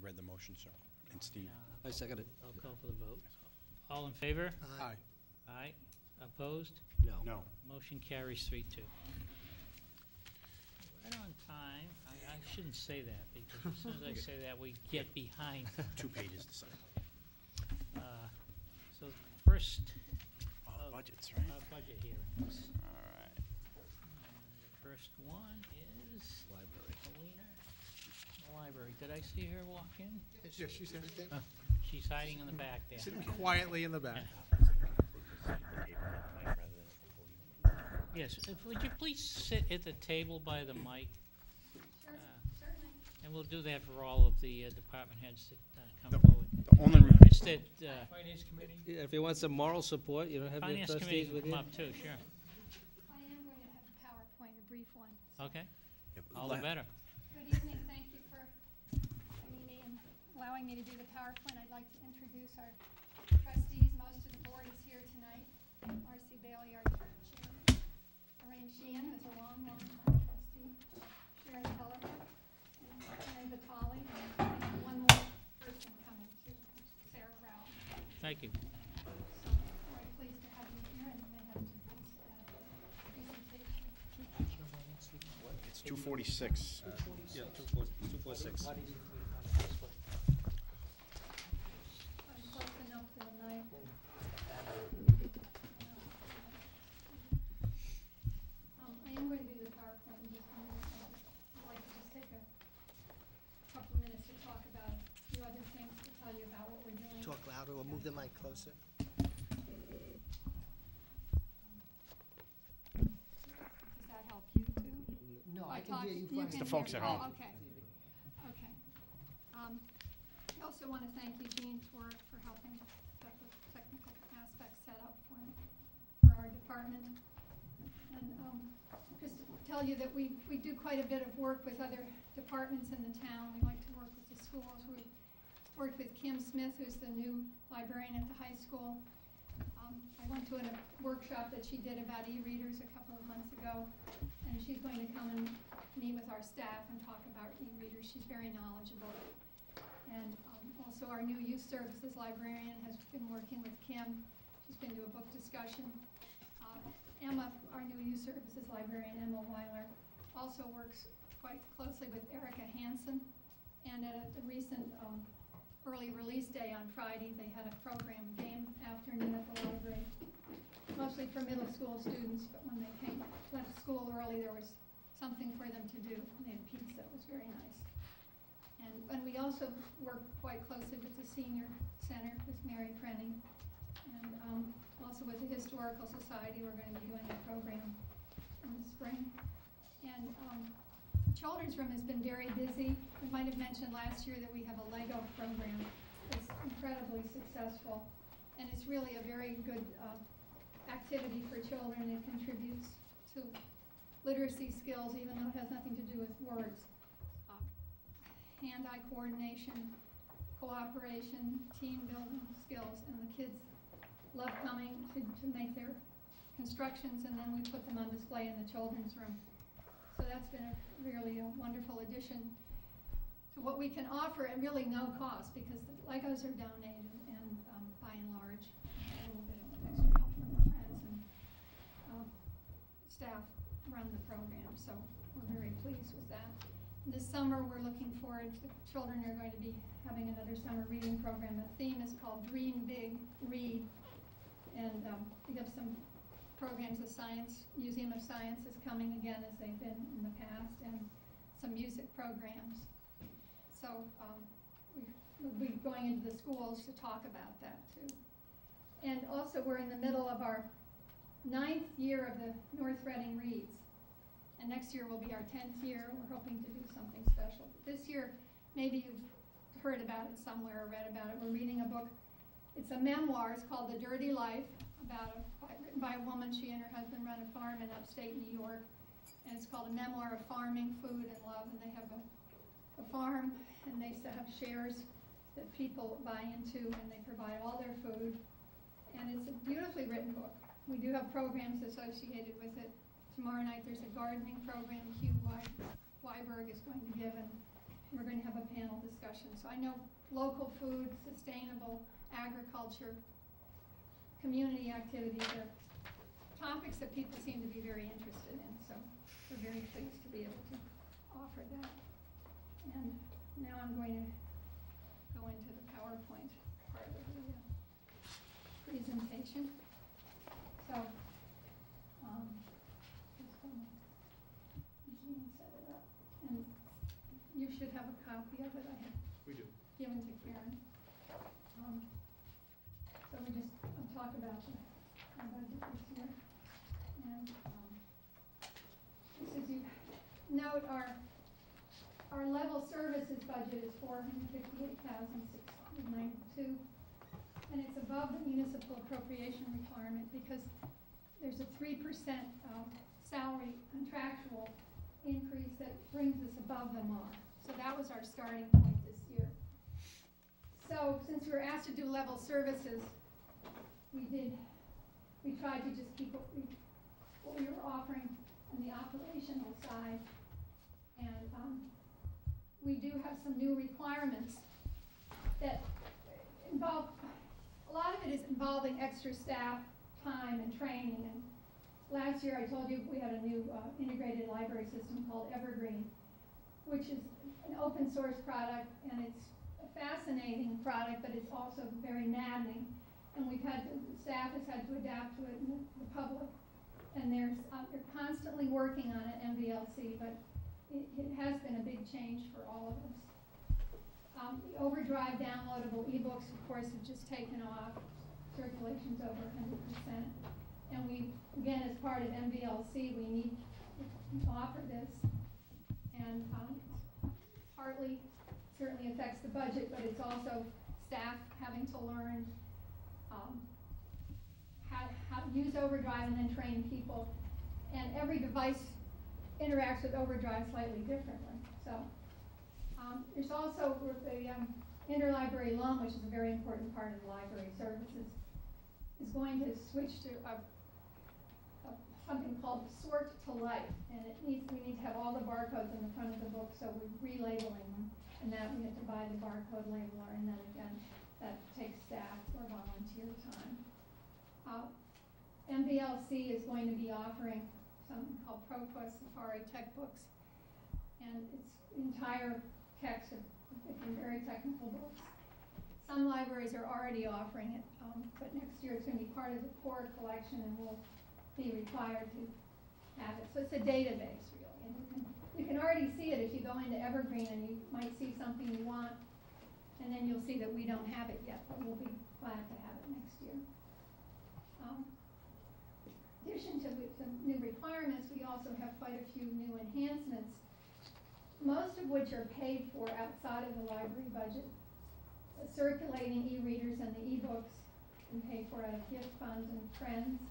read the motion, sir, and Steve. I second it. I'll call for the vote. All in favor? Aye. Aye. Opposed? No. No. Motion carries 3-2. Right on time. I shouldn't say that, because as soon as I say that, we get behind. 2 pages to sign. So first, Budgets, right? budget hearings. All right. The first one is Library. Alina, the library. Did I see her walk in? Yeah, she's right there. She's hiding in the back there. Sitting quietly in the back. Yes, would you please sit at the table by the mic? Sure, certainly. And we'll do that for all of the department heads that come The- forward. The only, It's that, Finance Committee? Yeah, if you want some moral support, you know, have your Finance Committee trustees can with come you. up too, sure. I am going to have a PowerPoint, a brief one. Okay, all the better. Good evening, thank you for joining me and allowing me to do the PowerPoint. I'd like to introduce our trustees. Most of the board is here tonight. Marcy Bailey, our chairman. Lorraine Sheehan, who's a long time trustee. Sharon Keller, and Vitale, and one more person coming too, Sarah Rao. Thank you. So, very pleased to have you here, and you may have two things to add to the presentation. it's 246. Yeah, 246. I'm close enough to the night. I am going to do the PowerPoint in just a minute. I'd like to just take a couple of minutes to talk about a few other things, to tell you about what we're doing. Talk louder or move the mic closer. Does that help you too? No, I can talk- hear you you fine. can The folks hear at me. home. Oh, okay, okay. I also want to thank Eugene for helping get the technical aspects set up for our department. And just to tell you that we do quite a bit of work with other departments in the town. We like to work with the schools. We've worked with Kim Smith, who's the new librarian at the high school. I went to a workshop that she did about e-readers a couple of months ago, and she's going to come and meet with our staff and talk about e-readers. She's very knowledgeable. And also our new youth services librarian has been working with Kim. She's been to a book discussion. Emma, our new youth services librarian, Emma Weiler, also works quite closely with Erica Hansen. And at a recent early release day on Friday, they had a program game afternoon at the library, mostly for middle school students, but when they left school early, there was something for them to do. They had pizza. It was very nice. And we also work quite closely with the senior center with Mary Prenning, and also with the Historical Society. We're going to be doing a program in the spring. And the Children's Room has been very busy. We might have mentioned last year that we have a Lego program that's incredibly successful, and it's really a very good activity for children. It contributes to literacy skills, even though it has nothing to do with words. Hand-eye coordination, cooperation, team building skills, and the kids love coming to make their constructions, and then we put them on display in the children's room. So that's been really a wonderful addition to what we can offer at really no cost, because the Legos are donated, and by and large, a little bit of extra help from our friends and staff run the program, so we're very pleased with that. This summer, we're looking forward to, the children are going to be having another summer reading program. The theme is called Dream Big, Read. And we have some programs. The Museum of Science is coming again, as they've been in the past, and some music programs. So we'll be going into the schools to talk about that too. And also, we're in the middle of our 9th year of the North Reading Reads. And next year will be our 10th year. We're hoping to do something special. This year, maybe you've heard about it somewhere or read about it. We're reading a book. It's a memoir. It's called The Dirty Life, written by a woman. She and her husband run a farm in upstate New York. And it's called A Memoir of Farming, Food, and Love. And they have a farm, and they have shares that people buy into, and they provide all their food. And it's a beautifully written book. We do have programs associated with it. Tomorrow night there's a gardening program Hugh Weiberg is going to give, and we're going to have a panel discussion discussion. So I know local food, sustainable agriculture, community activities are topics that people seem to be very interested in. So we're very pleased to be able to offer that. And now I'm going to go into the PowerPoint part of the presentation. So, just gonna set it up. And you should have a copy of it. I have We do. given to Karen. So we just talk about our budget this year. And just as you note, our level services budget is $458,692, and it's above the municipal appropriation requirement because there's a 3% salary contractual increase that brings us above the mark. So that was our starting point this year. So since we were asked to do level services, we tried to just keep what we were offering on the operational side. And we do have some new requirements that involve, a lot of it is involving extra staff, time, and training. And last year I told you we had a new integrated library system called Evergreen, which is an open source product, and it's a fascinating product, but it's also very maddening. And the staff has had to adapt to it, and the public. And they're constantly working on it, MVLC, but it has been a big change for all of us. The Overdrive downloadable ebooks, of course, have just taken off. Circulation's over 100%. And we, again, as part of MVLC, we need to offer this. And partly, certainly affects the budget, but it's also staff having to learn how to use Overdrive and then train people. And every device interacts with Overdrive slightly differently. So there's also the interlibrary loan, which is a very important part of the library services, is going to switch to something called Sort to Life, and we need to have all the barcodes in the front of the book, so we're relabeling them, and that we have to buy the barcode labeler, and then again, that takes staff or volunteer time. MVLC is going to be offering something called ProQuest Safari textbooks, and it's the entire text of very technical books. Some libraries are already offering it, but next year it's going to be part of the core collection, and we'll be required to have it. So it's a database, really, and you can already see it if you go into Evergreen, and you might see something you want, and then you'll see that we don't have it yet, but we'll be glad to have it next year. In addition to some new requirements, we also have quite a few new enhancements, most of which are paid for outside of the library budget. The circulating e-readers and the e-books and paid for out of gift funds and friends.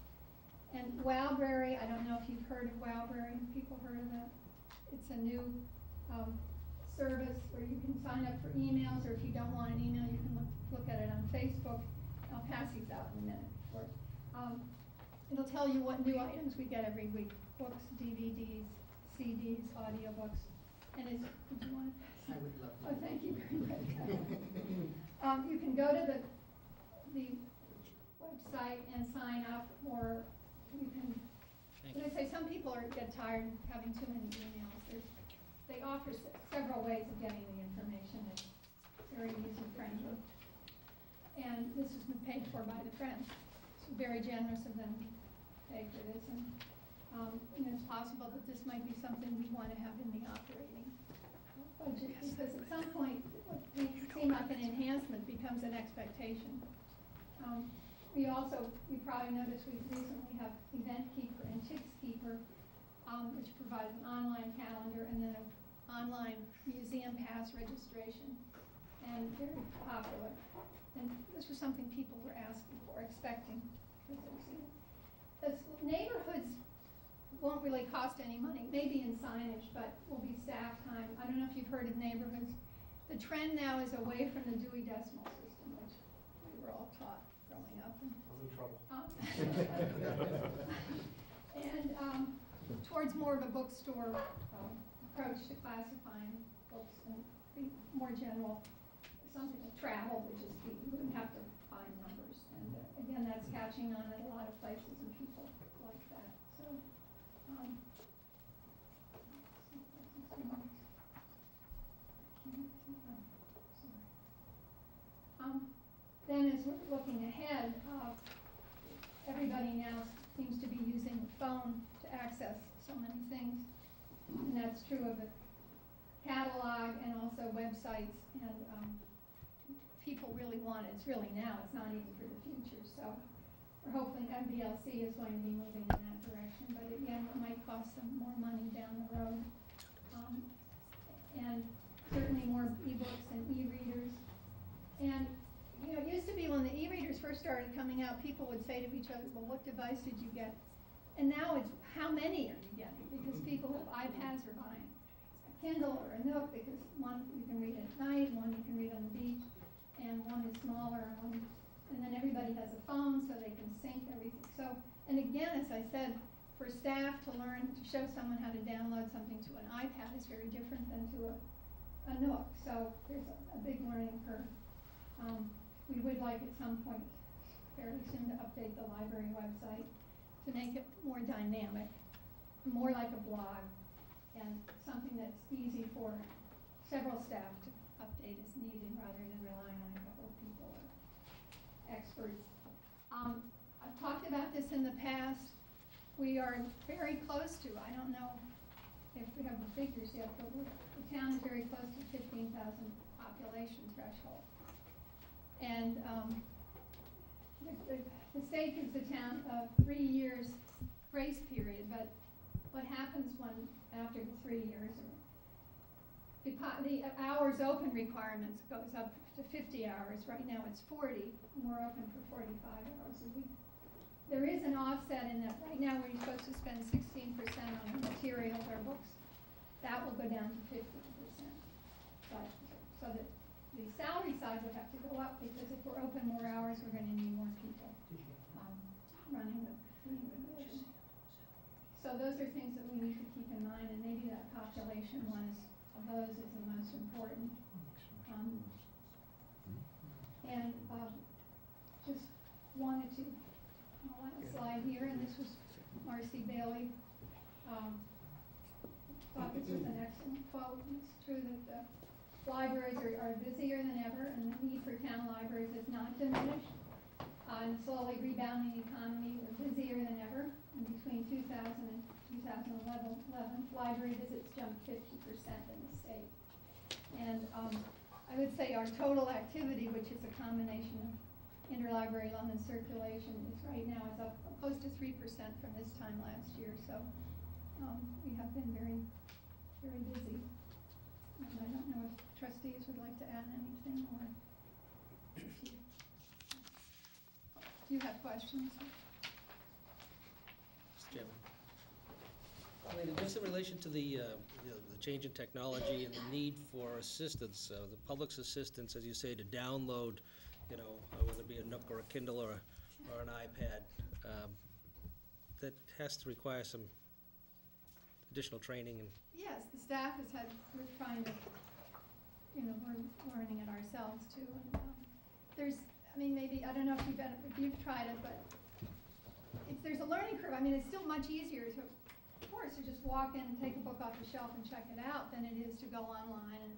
And Wowberry, I don't know if you've heard of Wowberry. Have people heard of that? It's a new service where you can sign up for emails, or if you don't want an email, you can look at it on Facebook. I'll pass these out in a minute. It'll tell you what new items we get every week: books, DVDs, CDs, audiobooks. And did you want to? I would love to. Oh, thank you very much. You can go to the website and sign up, or you can. As I say, some people get tired of having too many emails. They offer several ways of getting the information. It's very user friendly, and this has been paid for by the Friends. It's very generous of them to pay for this, and it's possible that this might be something we want to have in the operating budget, because at some point what may seem like an enhancement becomes an expectation. You probably noticed we recently have Event Keeper and Tips Keeper, which provides an online calendar and then an online museum pass registration, and very popular. And this was something people were asking for, expecting, because they've seen it. Neighborhoods won't really cost any money, maybe in signage, but will be staff time. I don't know if you've heard of neighborhoods. The trend now is away from the Dewey Decimal System, which we were all taught growing up. I was in trouble. And towards more of a bookstore approach to classifying books and more general, something like travel would just be, you wouldn't have to find numbers. And again, that's catching on in a lot of places and people like that, so. Then as we're looking ahead, everybody now seems to be using the phone to access so many things. And that's true of the catalog and also websites, and people really want it. It's really now, it's not even for the future. So we're hoping MBLC is going to be moving in that direction, but again, it might cost them more money down the road. And certainly more e-books and e-readers. And you know, it used to be when the e-readers first started coming out, people would say to each other, well, what device did you get? And now it's, how many are you getting? Because people have iPads are buying a Kindle or a Nook, because one you can read at night, one you can read on the beach, and one is smaller, and then everybody has a phone so they can sync everything. So, and again, as I said, for staff to learn, to show someone how to download something to an iPad is very different than to a Nook. So there's a big learning curve. We would like at some point fairly soon to update the library website to make it more dynamic, more like a blog, and something that's easy for several staff to update as needed rather than relying on a couple of people or experts. I've talked about this in the past. We are very close to, I don't know if we have the figures yet, but the town is very close to 15,000 population threshold. And the state gives the town a 3 years grace period, but what happens when after the 3 years, the hours open requirements goes up to 50 hours. Right now it's 40, and we're open for 45 hours a week. There is an offset in that right now we're supposed to spend 16% on the materials or books. That will go down to 15%. But so that the salary side would have to go up, because if we're open more hours, we're going to need more people running the division. So those are things that we need to keep in mind, and maybe that population one of those is the most important. And just wanted to, I'll have a slide here, and this was Marcy Bailey. Thought this was an excellent quote. It's true that the libraries are busier than ever, and the need for town libraries has not diminished. In a slowly rebounding economy, we're busier than ever. And between 2000 and 2011, library visits jumped 50% in the state. And I would say our total activity, which is a combination of interlibrary loan and circulation, is right now is up close to 3% from this time last year. So we have been very, very busy. And I don't know if trustees would like to add anything, or do you have questions? Mr. Chairman. I mean, just in relation to the change in technology and the need for assistance, the public's assistance, as you say, to download, whether it be a Nook or a Kindle or an iPad, that has to require some additional training. And Yes, the staff has had, we're trying to, we're learning it ourselves too. And there's, maybe, I don't know if you've tried it, but there's a learning curve. It's still much easier to, of course, to just walk in and take a book off the shelf and check it out than it is to go online. And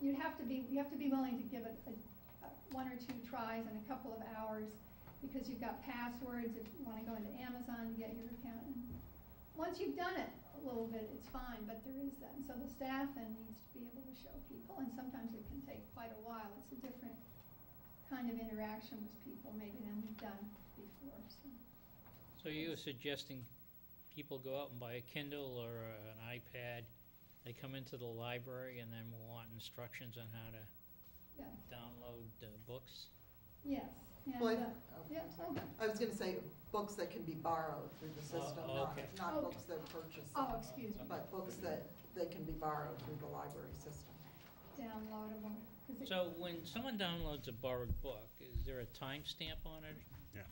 you have to be willing to give it one or two tries and a couple of hours, because you've got passwords if you want to go into Amazon to get your account. And once you've done it a little bit, it's fine, but there is that. And so the staff then needs to be able to show people, and sometimes it can take quite a while. It's a different kind of interaction with people maybe than we've done before. So you're suggesting people go out and buy a Kindle or an iPad, they come into the library and then want instructions on how to download books? Yes. And, Well, I I was going to say books that can be borrowed through the system, okay. not books that are purchased. Oh, excuse me. But books that can be borrowed through the library system. Downloadable. So when someone downloads a borrowed book, is there a timestamp on it? Yeah.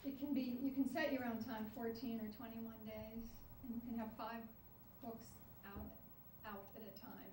It can be, you can set your own time, 14 or 21 days, and you can have 5 books out at a time.